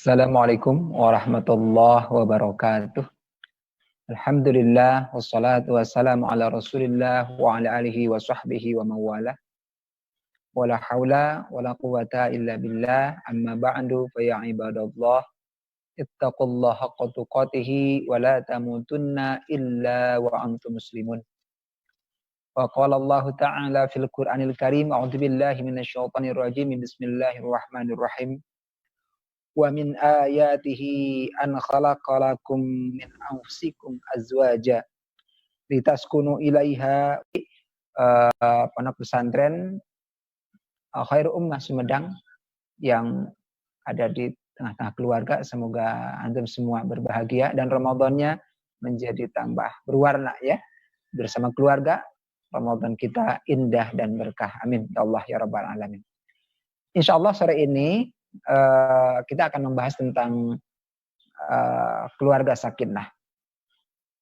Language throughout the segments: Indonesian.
Assalamualaikum warahmatullahi wabarakatuh. Alhamdulillah wassalatu wassalamu ala Rasulillah wa ala alihi wa sahbihi wa mawala. Wala haula wala quwata illa billah. Amma ba'du fa ya ibadallah ittaqullaha haqqa tuqatih wa la tamutunna illa wa antum muslimun. Wa qala Allah ta'ala fil Qur'anil Karim a'udzu billahi minasyaitonir rajim. Bismillahirrahmanirrahim. Wa min ayatihi an khalaqalakum min anfusikum azwaja litaskunu ilaiha. Pondok pesantren Khairul Ummah Sumedang yang ada di tengah-tengah keluarga, semoga antum semua berbahagia dan Ramadannya menjadi tambah berwarna ya. Bersama keluarga Ramadan kita indah dan berkah, amin ya Allah ya rabbal alamin. Insyaallah sore ini kita akan membahas tentang keluarga sakinah.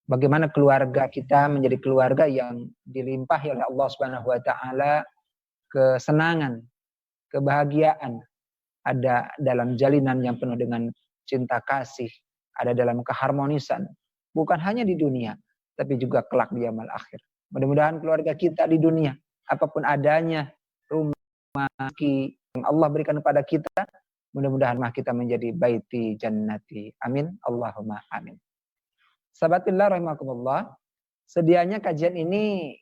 Bagaimana keluarga kita menjadi keluarga yang dilimpahi oleh Allah Subhanahu wa taala kesenangan, kebahagiaan, ada dalam jalinan yang penuh dengan cinta kasih, ada dalam keharmonisan, bukan hanya di dunia, tapi juga kelak di yaumil akhir. Mudah-mudahan keluarga kita di dunia, apapun adanya, rumah yang Allah berikan kepada kita, mudah-mudahan kita menjadi baiti jannati. Amin. Allahumma amin. Sahabatillah rahimakumullah. Sedianya kajian ini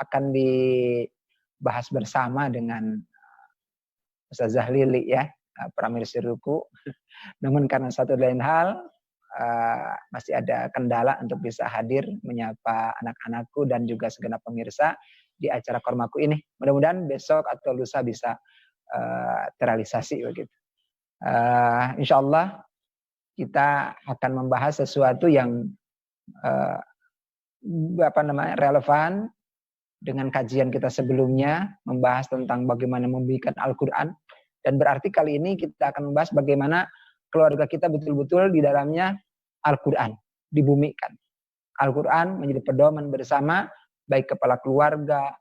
akan dibahas bersama dengan Ustazah Lili ya, Pramir Siruku. Namun karena satu lain hal masih ada kendala untuk bisa hadir menyapa anak-anakku dan juga segenap pemirsa di acara Kormaku ini. Mudah-mudahan besok atau lusa bisa terrealisasi begitu. Insyaallah kita akan membahas sesuatu yang relevan dengan kajian kita sebelumnya, membahas tentang bagaimana membimbingkan Al-Quran, dan berarti kali ini kita akan membahas bagaimana keluarga kita betul-betul di dalamnya Al-Quran dibumikan. Al-Quran menjadi pedoman bersama baik kepala keluarga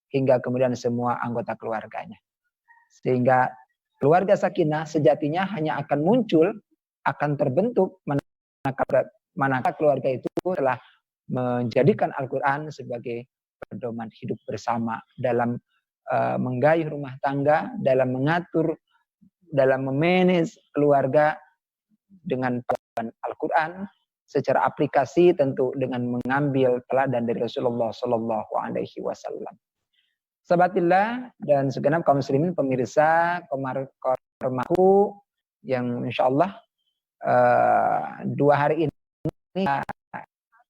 hingga kemudian semua anggota keluarganya, sehingga keluarga sakinah sejatinya hanya akan muncul, akan terbentuk manakala keluarga itu telah menjadikan Al-Quran sebagai pedoman hidup bersama dalam menggayuh rumah tangga, dalam mengatur, dalam memanage keluarga dengan pedoman Al-Quran secara aplikasi, tentu dengan mengambil teladan dari Rasulullah Sallallahu Alaihi Wasallam. Sahabatillah dan segenap kaum muslimin pemirsa Kormaku yang insyaallah 2 hari ini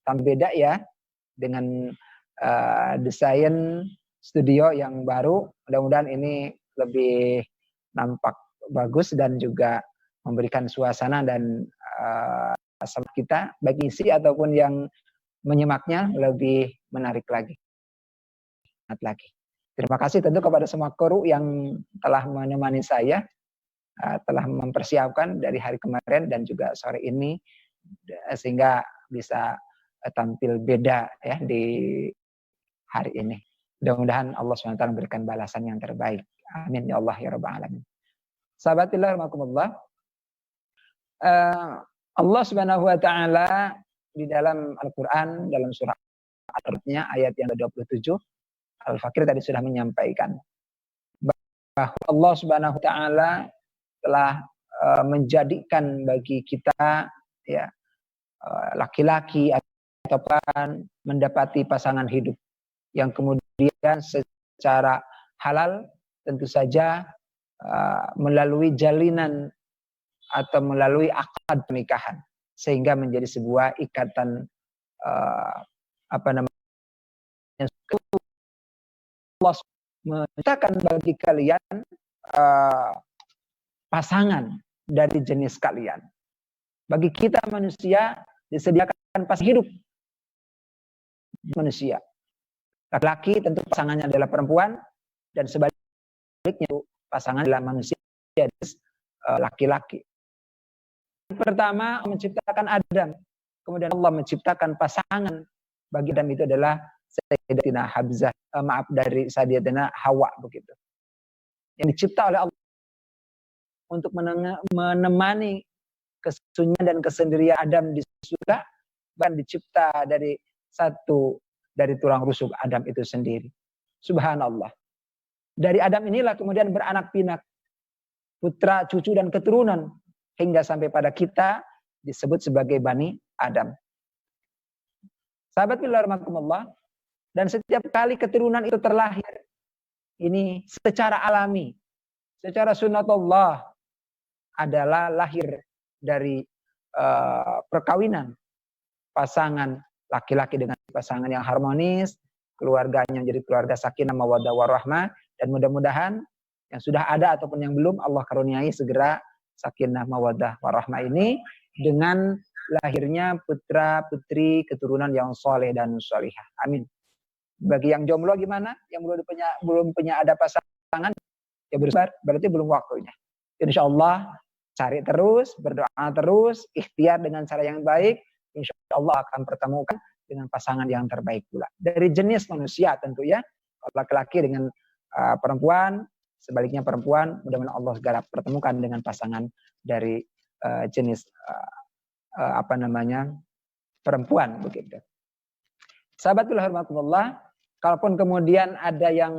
tambah beda ya dengan desain studio yang baru. Mudah-mudahan ini lebih nampak bagus dan juga memberikan suasana dan sama kita baik isi ataupun yang menyimaknya lebih menarik lagi. Terima kasih tentu kepada semua kru yang telah menemani saya, telah mempersiapkan dari hari kemarin dan juga sore ini, sehingga bisa tampil beda ya di hari ini. Mudah-mudahan Allah SWT memberikan balasan yang terbaik. Amin ya Allah ya rabbal alamin. Sahabatillah rahimakumullah. Allah Subhanahu wa taala di dalam Al-Qur'an dalam surah Al-Fatihah ayat yang ke-27 Al-Fakir tadi sudah menyampaikan bahwa Allah Subhanahu wa taala telah menjadikan bagi kita ya laki-laki ataupun mendapati pasangan hidup yang kemudian secara halal tentu saja melalui jalinan atau melalui akad pernikahan sehingga menjadi sebuah ikatan Allah menciptakan bagi kalian pasangan dari jenis kalian. Bagi kita manusia disediakan pasangan hidup manusia. Laki-laki tentu pasangannya adalah perempuan dan sebaliknya pasangan adalah manusia laki-laki. Pertama menciptakan Adam, kemudian Allah menciptakan pasangan bagi Adam itu adalah Sayyidatina Habzah, dari Sayyidatina Hawa begitu. Yang dicipta oleh Allah untuk menemani kesunyian dan kesendirian Adam di surga, bahkan dicipta dari tulang rusuk Adam itu sendiri. Subhanallah. Dari Adam inilah kemudian beranak pinak putra, cucu dan keturunan hingga sampai pada kita disebut sebagai Bani Adam. Sahabat fillah rahimakumullah, dan setiap kali keturunan itu terlahir, ini secara alami, secara sunnatullah adalah lahir dari perkawinan pasangan laki-laki dengan pasangan yang harmonis, keluarganya menjadi keluarga sakinah mawaddah warahmah, dan mudah-mudahan yang sudah ada ataupun yang belum, Allah karuniai segera sakinah mawaddah warahmah ini dengan lahirnya putra putri keturunan yang soleh dan solihah. Amin. Bagi yang jomblo gimana? Yang belum punya ada pasangan, ya bersabar, berarti belum waktunya. Insya Allah cari terus, berdoa terus, ikhtiar dengan cara yang baik, insya Allah akan pertemukan dengan pasangan yang terbaik pula. Dari jenis manusia tentu ya, laki-laki dengan perempuan, sebaliknya perempuan, mudah-mudahan Allah segera pertemukan dengan pasangan dari jenis perempuan begitu. Sahabat fillah rahimakumullah, kalaupun kemudian ada yang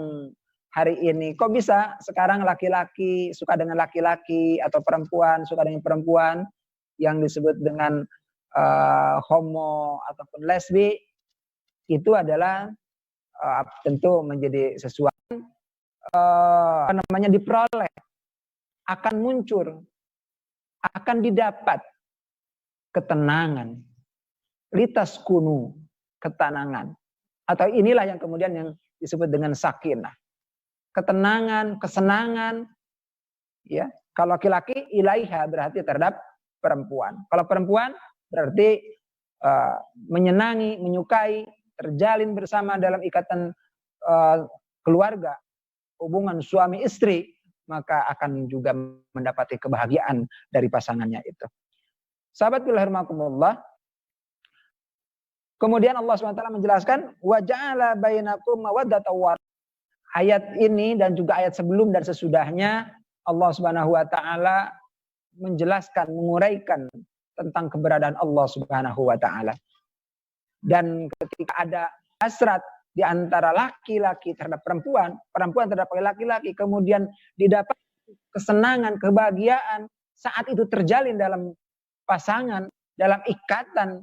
hari ini kok bisa sekarang laki-laki suka dengan laki-laki atau perempuan suka dengan perempuan, yang disebut dengan homo ataupun lesbi, itu adalah tentu menjadi sesuatu diperoleh, akan muncul, akan didapat ketenangan, litas kunu, ketenangan, atau inilah yang kemudian yang disebut dengan sakinah, ketenangan, kesenangan, ya. Kalau laki-laki ilaiha berarti terhadap perempuan. Kalau perempuan berarti menyenangi, menyukai, terjalin bersama dalam ikatan keluarga, hubungan suami istri, maka akan juga mendapati kebahagiaan dari pasangannya itu. Sahabat fillah rahimakumullah, kemudian Allah SWT menjelaskan wa ja'ala bainakum mawaddatan wa rahmah. Ayat ini dan juga ayat sebelum dan sesudahnya Allah Subhanahu wa taala menjelaskan, menguraikan tentang keberadaan Allah Subhanahu wa taala. Dan ketika ada hasrat di antara laki-laki terhadap perempuan, perempuan terhadap laki-laki, kemudian didapat kesenangan, kebahagiaan saat itu terjalin dalam pasangan, dalam ikatan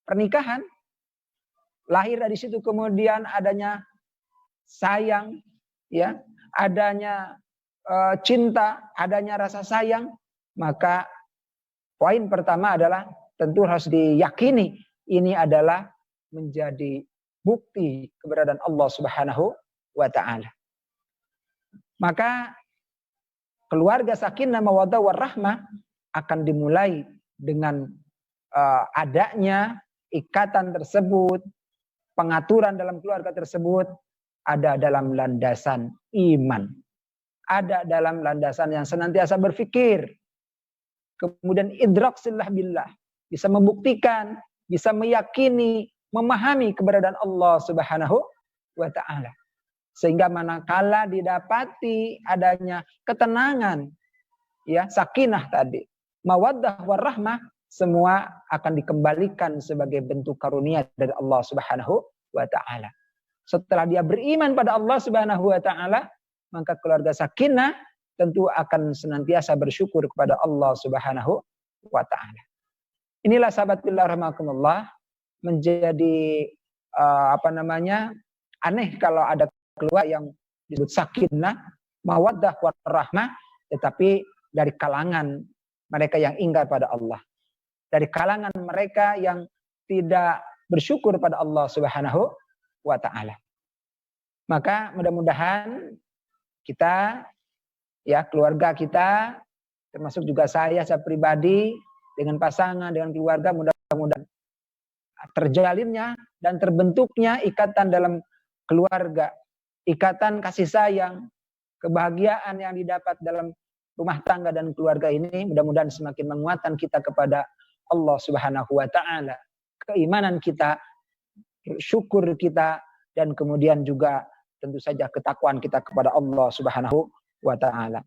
pernikahan, lahir dari situ kemudian adanya sayang, ya, adanya cinta, adanya rasa sayang, maka poin pertama adalah tentu harus diyakini ini adalah menjadi bukti keberadaan Allah Subhanahu wa taala. Maka keluarga sakinah mawaddah warahmah akan dimulai dengan adanya ikatan tersebut, pengaturan dalam keluarga tersebut ada dalam landasan iman, ada dalam landasan yang senantiasa berpikir, kemudian idrak sillah billah, bisa membuktikan, bisa meyakini, memahami keberadaan Allah Subhanahu wa taala. Sehingga manakala didapati adanya ketenangan, ya, sakinah tadi, mawaddah warahmah, semua akan dikembalikan sebagai bentuk karunia dari Allah Subhanahu wa taala. Setelah dia beriman pada Allah Subhanahu wa taala, maka keluarga sakinah tentu akan senantiasa bersyukur kepada Allah Subhanahu wa taala. Inilah sahabat fillah rahimakumullah, menjadi aneh kalau ada keluarga yang disebut sakinah, mawaddah warahmah, tetapi dari kalangan mereka yang ingkar pada Allah, dari kalangan mereka yang tidak bersyukur pada Allah Subhanahu wa taala. Maka mudah-mudahan kita, ya, keluarga kita, termasuk juga saya pribadi, dengan pasangan, dengan keluarga, mudah-mudahan terjalinnya dan terbentuknya ikatan dalam keluarga, ikatan kasih sayang, kebahagiaan yang didapat dalam rumah tangga dan keluarga ini, mudah-mudahan semakin menguatkan kita kepada Allah Subhanahu wa taala, keimanan kita, syukur kita, dan kemudian juga tentu saja ketakwaan kita kepada Allah Subhanahu wa taala.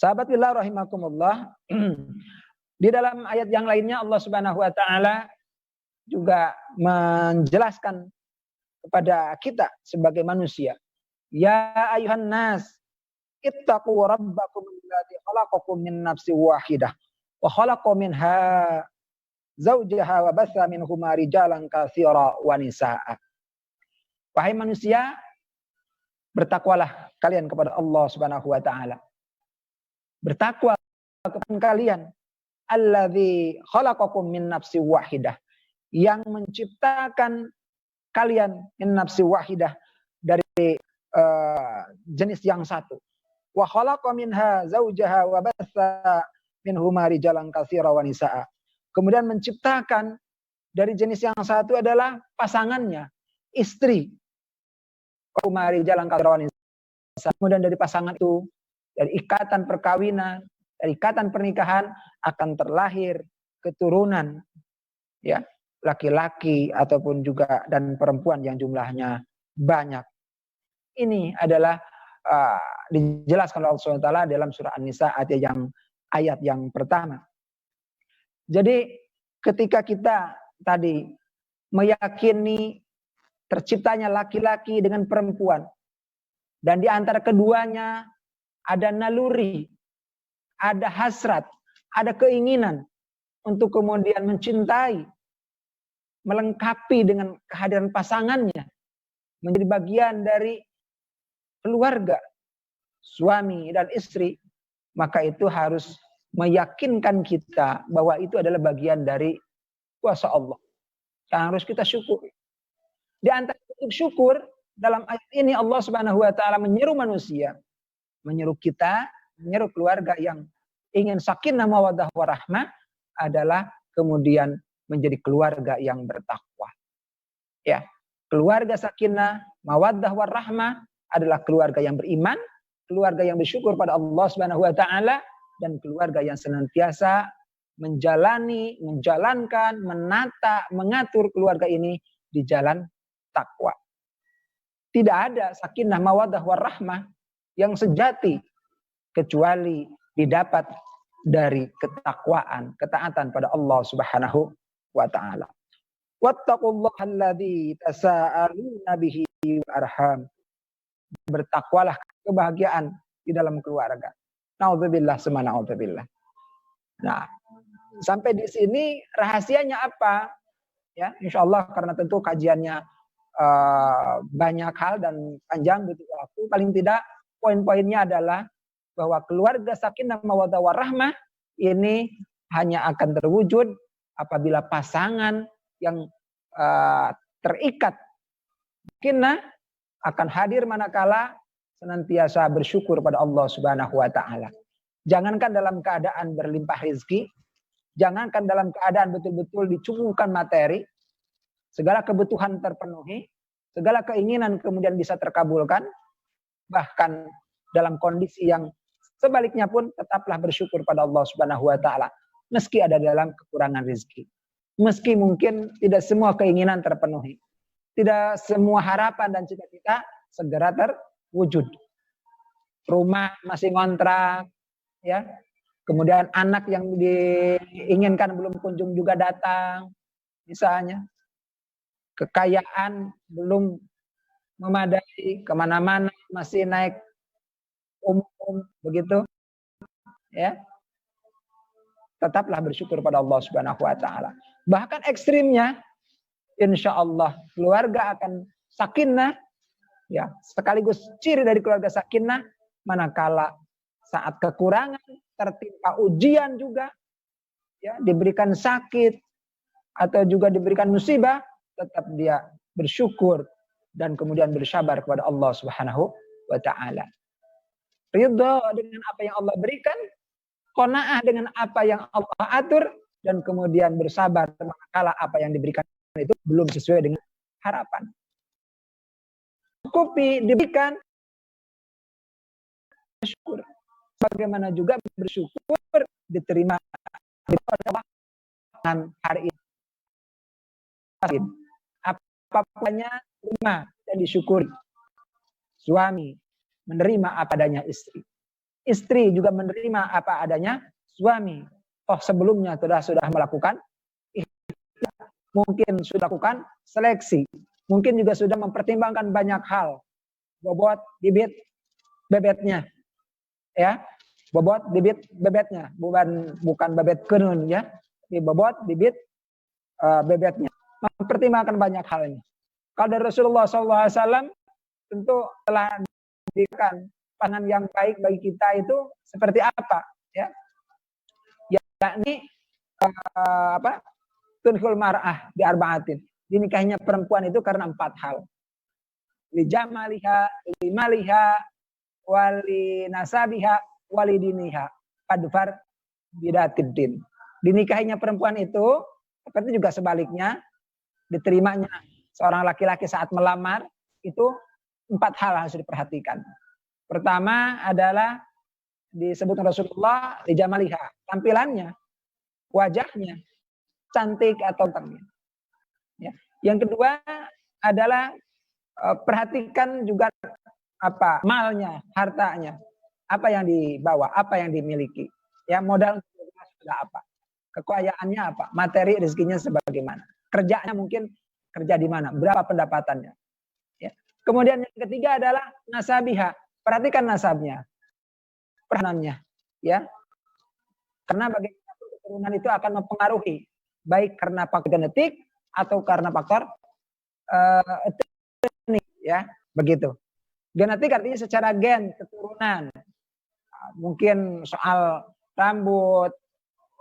Sahabat billah rahimakumullah, di dalam ayat yang lainnya Allah Subhanahu wa taala juga menjelaskan kepada kita sebagai manusia, ya ayuhan nas ittaqu rabbakum alladzi khalaqakum min nafsin wahidah wa khalaqa minha zaujaha wa batha minhuma rijalan katsira wa nisaa. Wahai manusia, bertakwalah kalian kepada Allah Subhanahu wa taala. Bertakwa kepada kalian, alladzi khalaqakum min nafsin wahidah, yang menciptakan kalian min nafsin wahidah, dari jenis yang satu. Wa khalaqa minha zaujaha wa batha minhuma rijalan katsira wa nisaa. Kemudian menciptakan dari jenis yang satu adalah pasangannya, istri. Rijalan katsira wa nisaa. Kemudian dari pasangan itu, dari ikatan perkawinan, dari ikatan pernikahan akan terlahir keturunan, ya, laki-laki ataupun juga dan perempuan yang jumlahnya banyak. Ini adalah dijelaskan oleh Allah SWT dalam surah An-Nisa ayat yang pertama. Jadi ketika kita tadi meyakini terciptanya laki-laki dengan perempuan, dan di antara keduanya ada naluri, ada hasrat, ada keinginan untuk kemudian mencintai, melengkapi dengan kehadiran pasangannya, menjadi bagian dari keluarga, suami dan istri, maka itu harus meyakinkan kita bahwa itu adalah bagian dari kuasa Allah yang harus kita syukuri. Di antara bentuk syukur dalam ayat ini Allah Subhanahu wa taala menyeru manusia, menyeru kita, menyeru keluarga yang ingin sakinah mawaddah warahmah adalah kemudian menjadi keluarga yang bertakwa. Ya, keluarga sakinah mawaddah warahmah adalah keluarga yang beriman, keluarga yang bersyukur pada Allah Subhanahu wa taala, dan keluarga yang senantiasa menjalankan, menata, mengatur keluarga ini di jalan takwa. Tidak ada sakinah mawaddah warahmah yang sejati kecuali didapat dari ketakwaan, ketaatan pada Allah Subhanahu wa taala. Wattaqullaha alladzi tasaaluna bihi wal arham. Bertakwalah, kebahagiaan di dalam keluarga. Nauzubillah summa nauzubillah. Nah, sampai di sini rahasianya apa? Ya, insyaallah karena tentu kajiannya banyak hal dan panjang butuh waktu. Paling tidak poin-poinnya adalah bahwa keluarga sakinah mawaddah warahmah ini hanya akan terwujud apabila pasangan yang terikat sakinah akan hadir manakala senantiasa bersyukur pada Allah Subhanahu wa taala. Jangankan dalam keadaan berlimpah rezeki, jangankan dalam keadaan betul-betul dicukupikan materi, segala kebutuhan terpenuhi, segala keinginan kemudian bisa terkabulkan, bahkan dalam kondisi yang sebaliknya pun tetaplah bersyukur pada Allah Subhanahu wa taala meski ada dalam kekurangan rezeki. Meski mungkin tidak semua keinginan terpenuhi, tidak semua harapan dan cita-cita segera terwujud. Rumah masih ngontrak, ya. Kemudian anak yang diinginkan belum kunjung juga datang, misalnya. Kekayaan belum memadai, kemana-mana masih naik umum, begitu. Ya. Tetaplah bersyukur pada Allah Subhanahu wa taala. Bahkan ekstrimnya, insya Allah keluarga akan sakinah, ya, sekaligus ciri dari keluarga sakinah manakala saat kekurangan, tertimpa ujian juga, ya, diberikan sakit atau juga diberikan musibah, tetap dia bersyukur dan kemudian bersabar kepada Allah Subhanahu wa taala. Ridha dengan apa yang Allah berikan, qanaah dengan apa yang Allah atur, dan kemudian bersabar manakala apa yang diberikan itu belum sesuai dengan harapan. Cukupi diberikan, bersyukur. Bagaimana juga bersyukur diterima hari ini. Apapun terima dan disyukuri. Suami menerima apa adanya istri. istri juga menerima apa adanya suami. Oh sebelumnya sudah melakukan, mungkin sudah lakukan seleksi, mungkin juga sudah mempertimbangkan banyak hal, bobot bibit bebetnya, ya, bobot bibit bebetnya, bukan bebet kenun ya, bobot bibit bebetnya, mempertimbangkan banyak halnya. Kalau dari Rasulullah SAW tentu telah diberikan pangan yang baik bagi kita itu seperti apa, ya, yakni tunhul mar'ah bi arba'atin, dinikahinya perempuan itu karena 4 hal. Li jamaliha, li maliha, wali nasabiha, wali diniha, padfar bidatiddin. Dinikahinya perempuan itu seperti juga sebaliknya, diterimanya seorang laki-laki saat melamar itu 4 hal harus diperhatikan. Pertama adalah disebutkan Rasulullah li jamaliha, tampilannya, wajahnya, cantik atau ganteng. Ya. Yang kedua adalah perhatikan juga apa malnya, hartanya, apa yang dibawa, apa yang dimiliki, ya, modal sudah apa, kekayaannya apa, materi rezekinya sebagaimana, kerjanya mungkin kerja di mana, berapa pendapatannya. Ya. Kemudian yang ketiga adalah nasabiha, perhatikan nasabnya, perhanannya, ya, karena bagaimana keturunan itu akan mempengaruhi baik karena faktor genetik atau karena faktor etnik, ya, begitu. Genetik artinya secara gen, keturunan, mungkin soal rambut,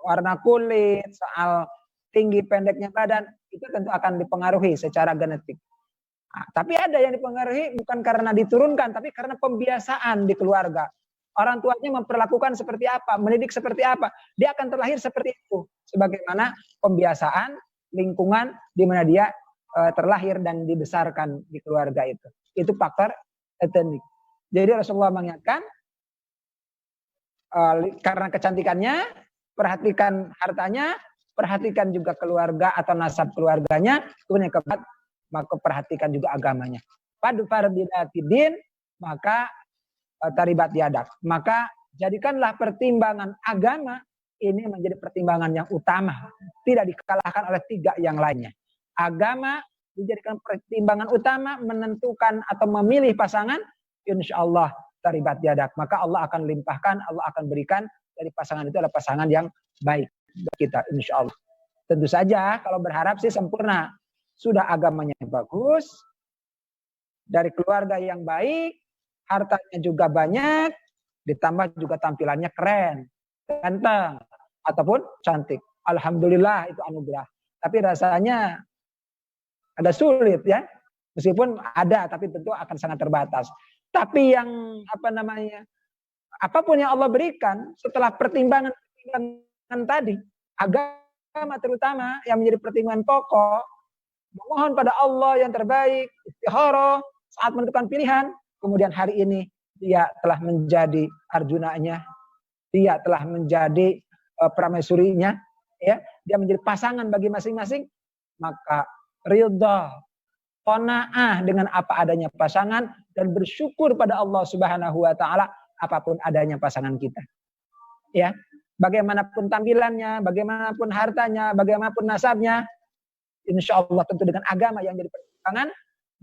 warna kulit, soal tinggi pendeknya badan, itu tentu akan dipengaruhi secara genetik. Nah, tapi ada yang dipengaruhi bukan karena diturunkan, tapi karena pembiasaan di keluarga. Orang tuanya memperlakukan seperti apa, mendidik seperti apa, dia akan terlahir seperti itu. Sebagaimana pembiasaan, lingkungan di mana dia terlahir dan dibesarkan di keluarga itu. Itu faktor etnik. Jadi Rasulullah mengingatkan, karena kecantikannya, perhatikan hartanya, perhatikan juga keluarga atau nasab keluarganya, kemudian keempat, maka perhatikan juga agamanya. Padfar bidatidin, maka taribat yadak. Maka jadikanlah pertimbangan agama ini menjadi pertimbangan yang utama, tidak dikalahkan oleh 3 yang lainnya. Agama dijadikan pertimbangan utama menentukan atau memilih pasangan, insya Allah taribat yadak. Maka Allah akan limpahkan, Allah akan berikan dari pasangan itu adalah pasangan yang baik bagi kita, insya Allah. Tentu saja kalau berharap sih sempurna, sudah agamanya bagus, dari keluarga yang baik, hartanya juga banyak, ditambah juga tampilannya keren, ganteng, ataupun cantik. Alhamdulillah itu anugerah. Tapi rasanya ada sulit ya. Meskipun ada, tapi tentu akan sangat terbatas. Tapi yang apapun yang Allah berikan setelah pertimbangan tadi, agama terutama yang menjadi pertimbangan pokok, memohon pada Allah yang terbaik, istikharah saat menentukan pilihan. Kemudian hari ini dia telah menjadi Arjunanya, dia telah menjadi Pramesurinya, ya, dia menjadi pasangan bagi masing-masing. Maka ridha, qanaah dengan apa adanya pasangan dan bersyukur pada Allah Subhanahu wa taala apapun adanya pasangan kita. Ya, bagaimanapun tampilannya, bagaimanapun hartanya, bagaimanapun nasabnya, insya Allah tentu dengan agama yang jadi pertimbangan,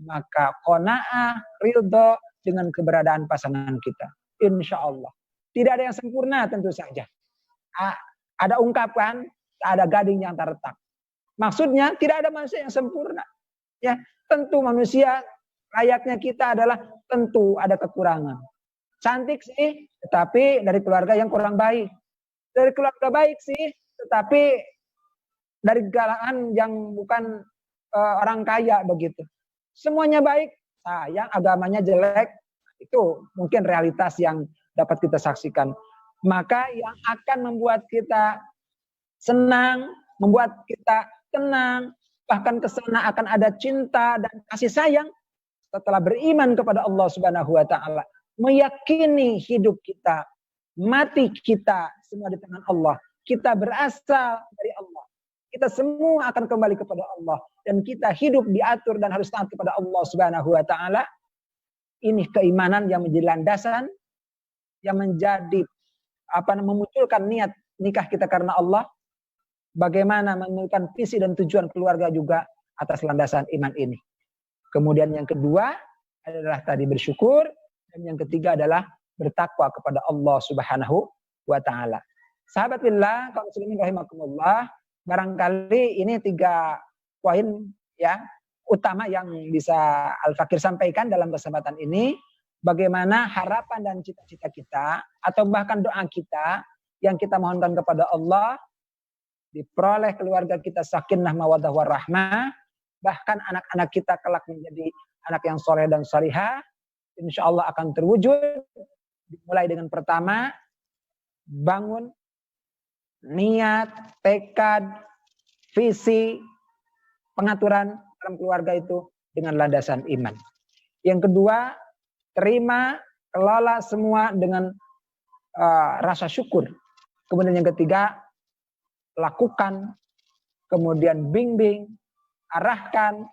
maka qanaah, ridha dengan keberadaan pasangan kita. Insya Allah. Tidak ada yang sempurna tentu saja. Ada ungkapan, ada gading yang terletak. Maksudnya tidak ada manusia yang sempurna. Ya, tentu manusia layaknya kita adalah tentu ada kekurangan. Cantik sih, tetapi dari keluarga yang kurang baik. Dari keluarga baik sih, tetapi dari kalangan yang bukan orang kaya begitu. Semuanya baik, sayang agamanya jelek, itu mungkin realitas yang dapat kita saksikan. Maka yang akan membuat kita senang, membuat kita tenang, bahkan kesana akan ada cinta dan kasih sayang setelah beriman kepada Allah Subhanahu wa taala, meyakini hidup kita, mati kita semua di tangan Allah. Kita berasal dari Allah. Kita semua akan kembali kepada Allah dan kita hidup diatur dan harus taat kepada Allah Subhanahu wa taala. Ini keimanan yang menjadi landasan yang menjadi memunculkan niat nikah kita karena Allah, bagaimana menemukan visi dan tujuan keluarga juga atas landasan iman ini. Kemudian yang kedua adalah tadi bersyukur, dan yang ketiga adalah bertakwa kepada Allah Subhanahu wa taala. Sahabat billah, kaum muslimin rahimakumullah, barangkali ini 3 poin ya utama yang bisa Al-Fakir sampaikan dalam kesempatan ini. Bagaimana harapan dan cita-cita kita atau bahkan doa kita yang kita mohonkan kepada Allah, diperoleh keluarga kita sakinah mawaddah warahmah, bahkan anak-anak kita kelak menjadi anak yang soleh dan salihah, insya Allah akan terwujud. Dimulai dengan pertama, bangun niat, tekad, visi, pengaturan dalam keluarga itu dengan landasan iman. Yang kedua, terima, kelola semua dengan rasa syukur. Kemudian yang ketiga, lakukan, kemudian bimbing, arahkan,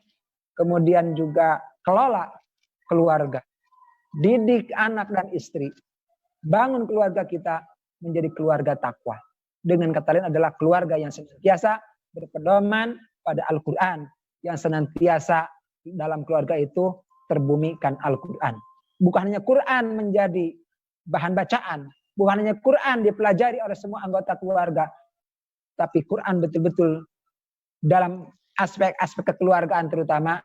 kemudian juga kelola keluarga. Didik anak dan istri. Bangun keluarga kita menjadi keluarga takwa. Dengan kata lain adalah keluarga yang senantiasa berpedoman pada Al-Quran. Yang senantiasa dalam keluarga itu terbumikan Al-Quran. Bukan hanya Quran menjadi bahan bacaan. Bukan hanya Quran dipelajari oleh semua anggota keluarga. Tapi Quran betul-betul dalam aspek-aspek kekeluargaan terutama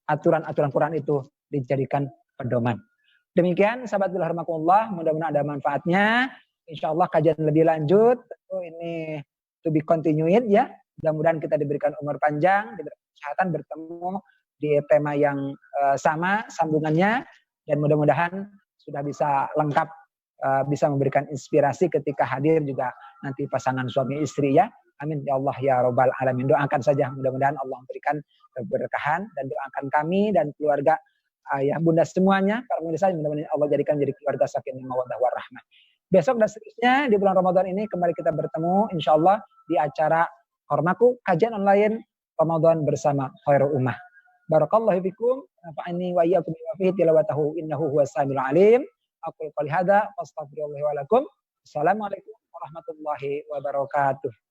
aturan-aturan Quran itu dijadikan pedoman. Demikian sahabat rahmatullah, mudah-mudahan ada manfaatnya. Insyaallah kajian lebih lanjut ini to be continued ya. Mudah-mudahan kita diberikan umur panjang, diberikan kesehatan, bertemu di tema yang sama sambungannya, dan mudah-mudahan sudah bisa lengkap, bisa memberikan inspirasi ketika hadir juga nanti pasangan suami istri ya. Amin ya Allah ya Rabbal Alamin. Doakan saja mudah-mudahan Allah memberikan keberkahan, dan doakan kami dan keluarga ayah bunda semuanya, para pemirsa, mudah-mudahan Allah jadikan jadi keluarga sakinah mawaddah warahmah. Besok dan seterusnya di bulan Ramadan ini kembali kita bertemu insyaallah di acara Hormaku, kajian online Ramadan bersama Khairul Ummah. Barakallahu fikum, nafa'ani wa iyyakum bima fihi tilawatahu innahu huwas samiul alim. Aqul qouli hadza fastaghfirullahi wa lakum. Assalamualaikum warahmatullahi wabarakatuh.